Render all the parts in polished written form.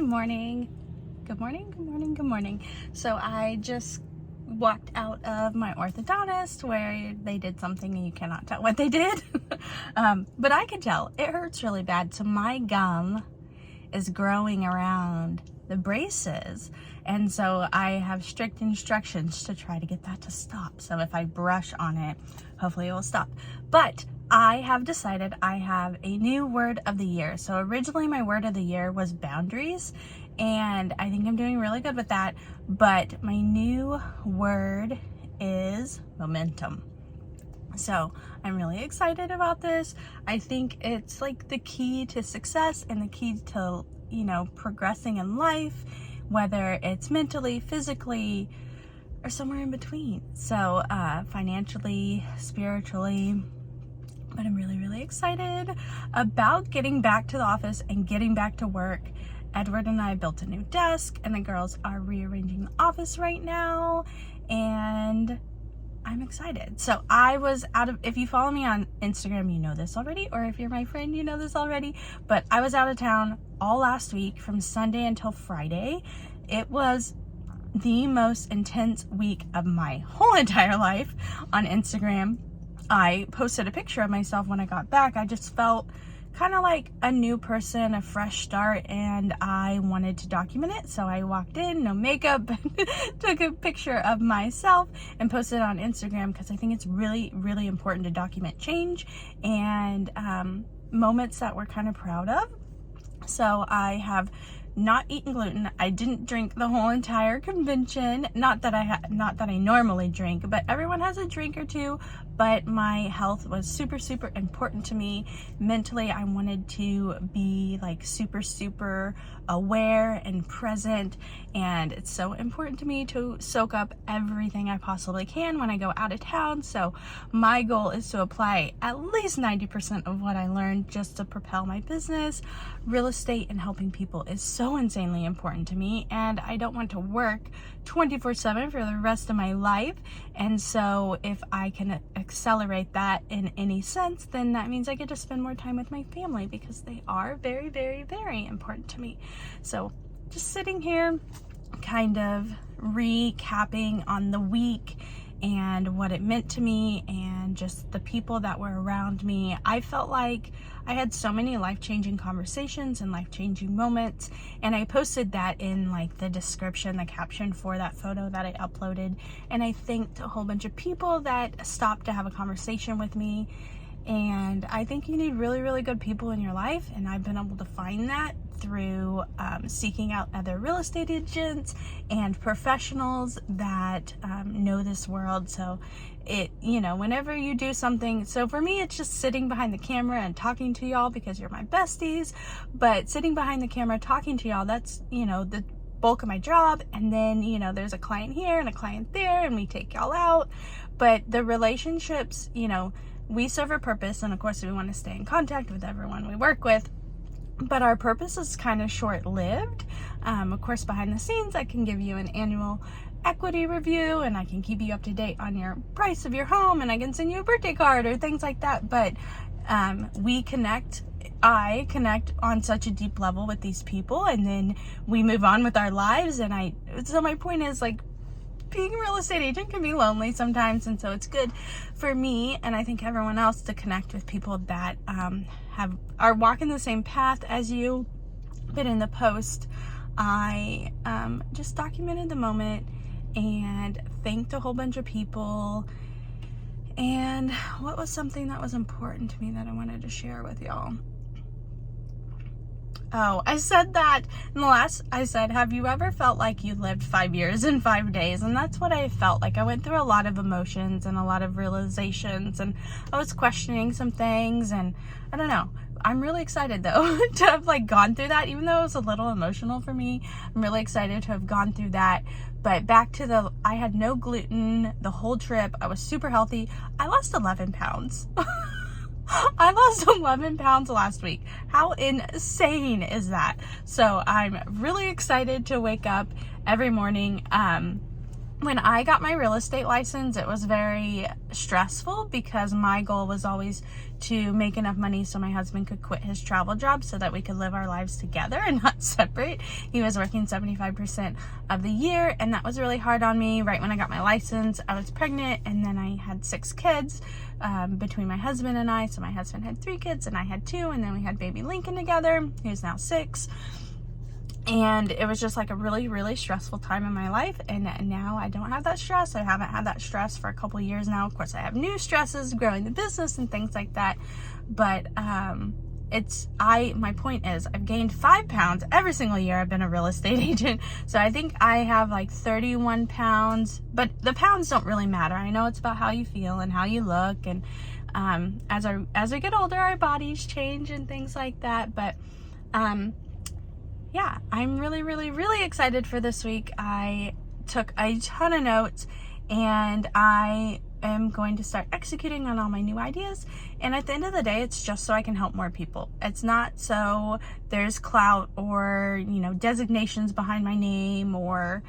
morning. Good morning. So I just walked out of my orthodontist where they did something and you cannot tell what they did. But I can tell it hurts really bad. So my gum is growing around the braces. And so I have strict instructions to try to get that to stop. So if I brush on it, hopefully it will stop. But I have decided I have a new word of the year. So originally my word of the year was boundaries, and I think I'm doing really good with that. But my new word is momentum. So I'm really excited about this. I think it's like the key to success and the key to, progressing in life, whether it's mentally, physically, or somewhere in between. So financially, spiritually. But I'm really excited about getting back to the office and getting back to work. Edward and I built a new desk, and the girls are rearranging the office right now, and I'm excited. So I was if you follow me on Instagram, you know this already, or if you're my friend, you know this already, but I was out of town all last week from Sunday until Friday. It was the most intense week of my whole entire life on Instagram. I posted a picture of myself when I got back. I just felt kind of like a new person, a fresh start, and I wanted to document it. So I walked in, no makeup, took a picture of myself and posted it on Instagram because I think it's really important to document change and moments that we're kind of proud of. So I have not eaten gluten. I didn't drink the whole entire convention. Not that I normally drink, but everyone has a drink or two. But my health was super important to me. Mentally, I wanted to be like super aware and present, and it's so important to me to soak up everything I possibly can when I go out of town. So my goal is to apply at least 90% of what I learned just to propel my business. Real estate and helping people is so insanely important to me, and I don't want to work 24/7 for the rest of my life. And so if I can accelerate that in any sense, then that means I get to spend more time with my family, because they are very important to me. So just sitting here kind of recapping on the week and what it meant to me and just the people that were around me. I felt like I had so many life-changing conversations and life-changing moments, and I posted that in like the description, the caption for that photo that I uploaded. And I thanked a whole bunch of people that stopped to have a conversation with me. And I think you need really good people in your life, and I've been able to find that through seeking out other real estate agents and professionals that know this world. So whenever you do something, so for me it's just sitting behind the camera and talking to y'all because you're my besties, but sitting behind the camera talking to y'all, that's the bulk of my job. And then there's a client here and a client there, and we take y'all out. But the relationships, we serve a purpose, and of course we want to stay in contact with everyone we work with, but our purpose is kind of short-lived. Of course, behind the scenes, I can give you an annual equity review, and I can keep you up to date on your price of your home, and I can send you a birthday card or things like that. But I connect on such a deep level with these people, and then we move on with our lives. And so my point is, like, being a real estate agent can be lonely sometimes, and so it's good for me, and I think everyone else, to connect with people that are walking the same path as you. But in the post, I just documented the moment and thanked a whole bunch of people. And what was something that was important to me that I wanted to share with y'all? Oh, I said that in the last, I said, have you ever felt like you lived 5 years in 5 days? And that's what I felt like. I went through a lot of emotions and a lot of realizations, and I was questioning some things, and I don't know. I'm really excited though to have gone through that, even though it was a little emotional for me. I'm really excited to have gone through that. But back to I had no gluten the whole trip. I was super healthy. I lost 11 pounds. I lost 11 pounds last week. How insane is that? So I'm really excited to wake up every morning. when I got my real estate license, it was very stressful because my goal was always to make enough money so my husband could quit his travel job so that we could live our lives together and not separate. He was working 75% of the year, and that was really hard on me. Right when I got my license, I was pregnant, and then I had 6 kids between my husband and I. So my husband had 3 kids and I had 2, and then we had baby Lincoln together, who's now 6. And it was just like a really, really stressful time in my life. And now I don't have that stress. I haven't had that stress for a couple years now. Of course, I have new stresses, growing the business and things like that. But my point is, I've gained 5 pounds every single year I've been a real estate agent. So I think I have like 31 pounds, but the pounds don't really matter. I know it's about how you feel and how you look. And as we get older, our bodies change and things like that. But yeah, I'm really, really, really excited for this week. I took a ton of notes, and I am going to start executing on all my new ideas. And at the end of the day, it's just so I can help more people. It's not so there's clout or, designations behind my name or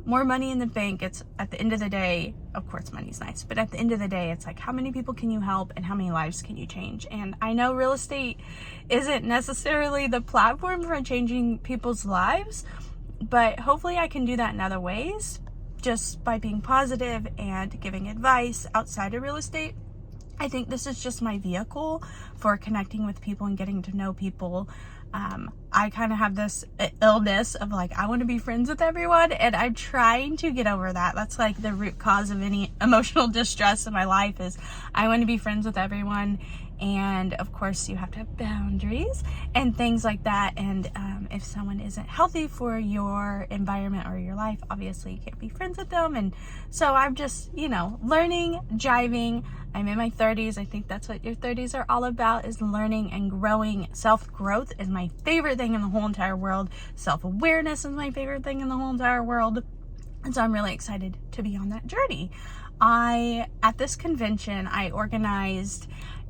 more money in the bank. It's at the end of the day, of course, money's nice, but at the end of the day, it's like, how many people can you help and how many lives can you change? And I know real estate isn't necessarily the platform for changing people's lives, but hopefully I can do that in other ways, just by being positive and giving advice outside of real estate. I think this is just my vehicle for connecting with people and getting to know people. I kind of have this illness of like, I want to be friends with everyone, and I'm trying to get over that. That's like the root cause of any emotional distress in my life, is I want to be friends with everyone. And of course, you have to have boundaries and things like that. And if someone isn't healthy for your environment or your life, obviously you can't be friends with them. And so I'm just, learning, jiving. I'm in my 30s. I think that's what your 30s are all about, is learning and growing. Self-growth is my favorite thing in the whole entire world. Self-awareness is my favorite thing in the whole entire world. And so I'm really excited to be on that journey. At this convention, I organized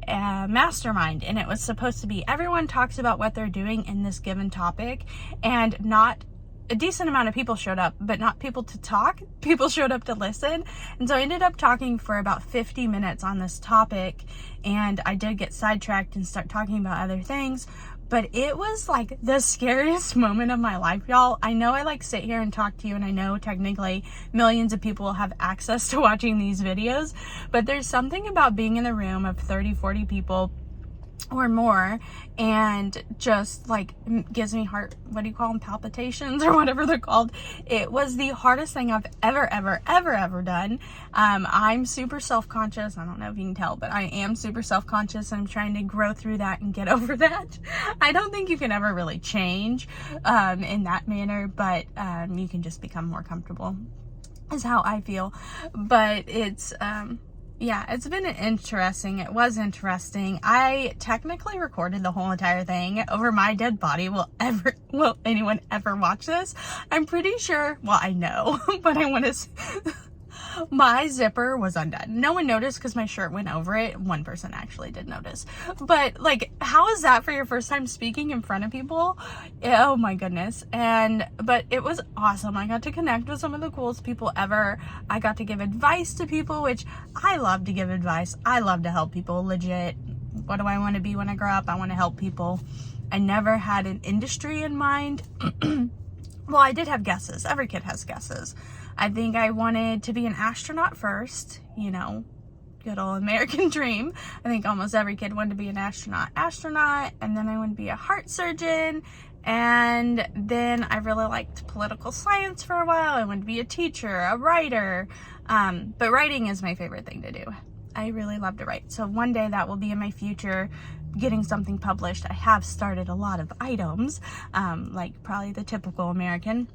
a mastermind, and it was supposed to be everyone talks about what they're doing in this given topic, and not a decent amount of people showed up, but not people to talk. People showed up to listen. And so I ended up talking for about 50 minutes on this topic, and I did get sidetracked and start talking about other things. But it was like the scariest moment of my life, y'all. I know I sit here and talk to you, and I know technically millions of people have access to watching these videos, but there's something about being in a room of 30, 40 people or more, and just gives me palpitations or whatever they're called. It was the hardest thing I've ever done. I'm super self-conscious. I don't know if you can tell, but I am super self-conscious, and I'm trying to grow through that and get over that. I don't think you can ever really change in that manner, but you can just become more comfortable, is how I feel. But it's it was interesting. I technically recorded the whole entire thing over my dead body. Will anyone ever watch this? I'm pretty sure, I know, but I want to my zipper was undone. No one noticed because my shirt went over it. One person actually did notice. But how is that for your first time speaking in front of people? Oh my goodness. But it was awesome. I got to connect with some of the coolest people ever. I got to give advice to people, which I love to give advice. I love to help people, legit. What do I want to be when I grow up? I want to help people. I never had an industry in mind. Well, I did have guesses. Every kid has guesses. I think I wanted to be an astronaut first, good old American dream. I think almost every kid wanted to be an astronaut, and then I wanted to be a heart surgeon, and then I really liked political science for a while. I wanted to be a teacher, a writer, but writing is my favorite thing to do. I really love to write, so one day that will be in my future, getting something published. I have started a lot of items, probably the typical American,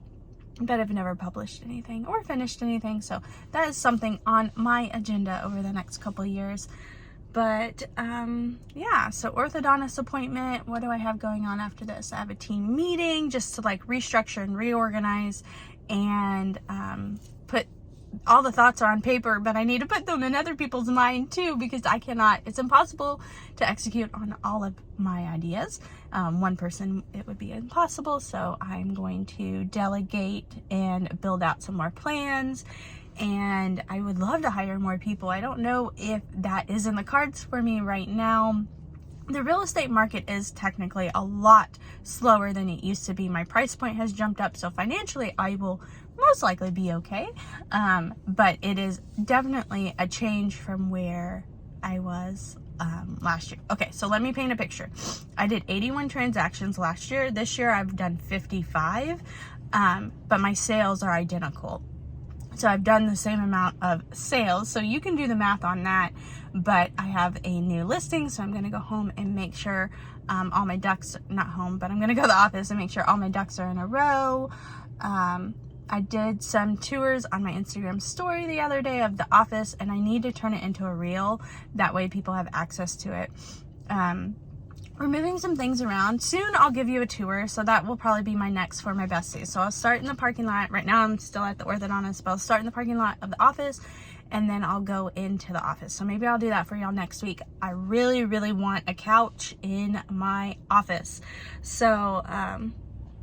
but I've never published anything or finished anything. So that is something on my agenda over the next couple of years. But so orthodontist appointment. What do I have going on after this? I have a team meeting just to restructure and reorganize and put all the thoughts are on paper, but I need to put them in other people's mind too, because I cannot, it's impossible to execute on all of my ideas. One person, it would be impossible. So I'm going to delegate and build out some more plans. And I would love to hire more people. I don't know if that is in the cards for me right now. The real estate market is technically a lot slower than it used to be. My price point has jumped up, so financially I will most likely be okay. But it is definitely a change from where I was last year. Okay, so let me paint a picture. I did 81 transactions last year. This year I've done 55, but my sales are identical. So I've done the same amount of sales. So you can do the math on that, but I have a new listing. So I'm going to go home and make sure all my ducks, not home, but I'm going to go to the office and make sure all my ducks are in a row. I did some tours on my Instagram story the other day of the office, and I need to turn it into a reel. That way people have access to it. We're moving some things around. Soon I'll give you a tour, so that will probably be my next for My Besties. So I'll start in the parking lot. Right now I'm still at the orthodontist, but I'll start in the parking lot of the office, and then I'll go into the office. So maybe I'll do that for y'all next week. I really, really want a couch in my office. So,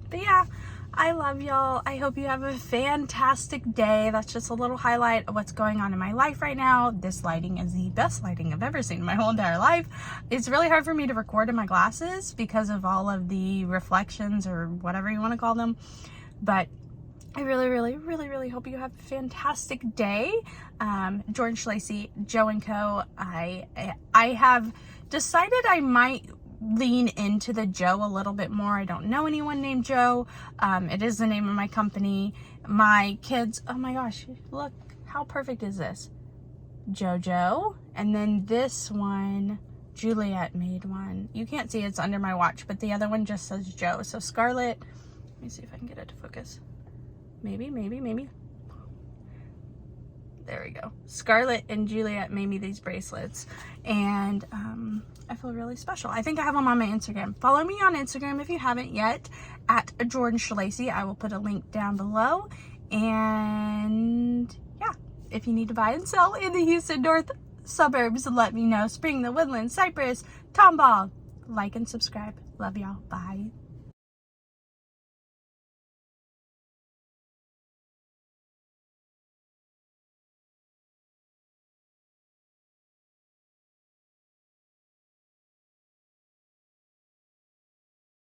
but yeah, I love y'all. I hope you have a fantastic day. That's just a little highlight of what's going on in my life right now. This lighting is the best lighting I've ever seen in my whole entire life. It's really hard for me to record in my glasses because of all of the reflections or whatever you want to call them. But I really, really, really, really hope you have a fantastic day. 𝗛𝗓𝗟𝗢𝗟𝗔𝗥, J.O&Co. I have decided I might lean into the Joe a little bit more. I don't know anyone named Joe. It is the name of my company. My kids, oh my gosh, look, how perfect is this? JoJo. And then this one, Juliet made one. You can't see, it's under my watch, but the other one just says Joe. So Scarlett, let me see if I can get it to focus. Maybe. There we go. Scarlett and Juliet made me these bracelets, and I feel really special. I think I have them on my Instagram. Follow me on Instagram if you haven't yet, at 𝗛𝗓𝗟𝗢𝗟𝗢𝗟. I will put a link down below. And yeah, if you need to buy and sell in the Houston North suburbs, let me know. Spring, The Woodlands, Cypress, Tomball. Like and subscribe. Love y'all. Bye.